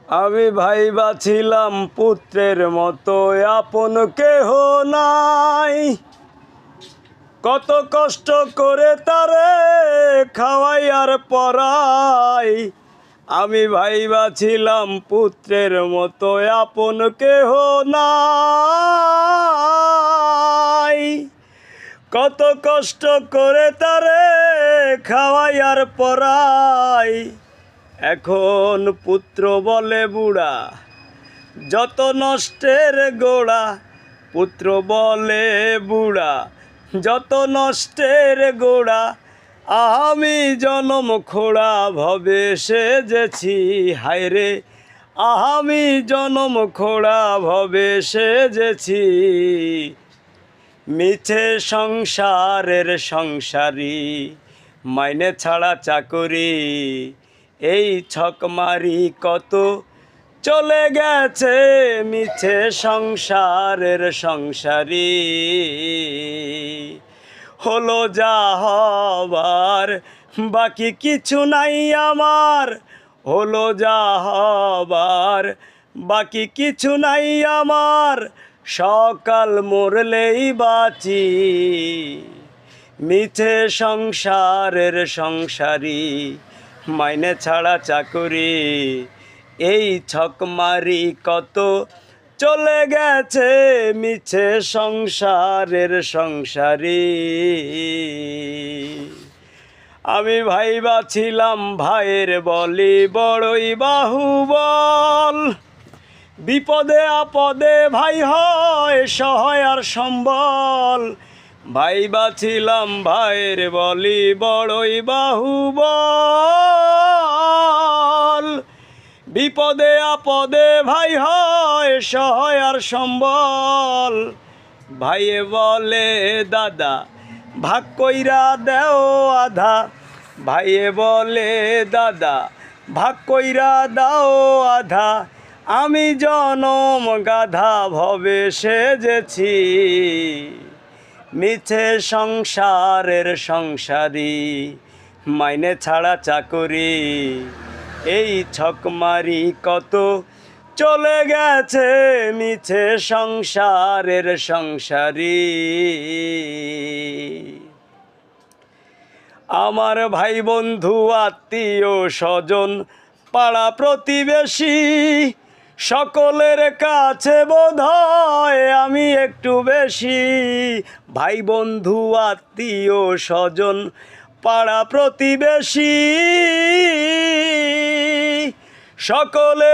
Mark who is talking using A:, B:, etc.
A: আমি ভাইবা ছিলাম পুত্রের মতো আপন কেহ নাই, কত কষ্ট করে তারে খাওয়াই আর পড়াই। আমি ভাইবা ছিলাম পুত্রের মতো আপন কেহ নাই, কত কষ্ট করে তারে খাওয়াই আর পড়াই। এখন পুত্র বলে বুড়া যত নষ্টের গোড়া, পুত্র বলে বুড়া যত নষ্টের গোড়া। আমি জনম খোড়া ভবে সেজেছি হায়রে, আমি জনম খোড়া ভবে সেজেছি। মিছে সংসারের সংসারী মাইনে ছাড়া চাকরি, এই ছক মারি কত চলে গেছে মিছে সংসারের সংসারী। হলো যা হবার বাকি কিছু নাই আমার, হলো যা হবার বাকি কিছু নাই আমার। সকাল মরলেই বাঁচি মিছে সংসারের সংসারী মাইনে ছাড়া চাকরি, এই ছক মারি কত চলে গেছে মিছে সংসারের সংসারী। আমি ভাইবা ছিলাম ভাইয়ের বলি বড়ই বাহুবল, বিপদে আপদে ভাই হয় সহায় আর সম্বল। ভাইবা ছিলাম ভাইয়ের বলি বড়ই বাহুবল, বিপদে আপদে ভাই হয় সহায় আর সম্বল। ভাইয়ে বলে দাদা ভাগ কইরা দেও আধা, ভাইয়ে বলে দাদা ভাগ কইরা দাও আধা। আমি জনম গাধা ভবে সেজেছি মিছে সংসারের সংসারী মাইনে ছাড়া চাকরি, এই ছক মারি কত চলে গেছে মিছে সংসারের সংসারী। আমার ভাই বন্ধু আত্মীয় স্বজন পাড়া প্রতিবেশী সকলের কাছে বোধহয় আমি একটু বেশি। ভাই বন্ধু আত্মীয় স্বজন পাড়া প্রতিবেশী সকলে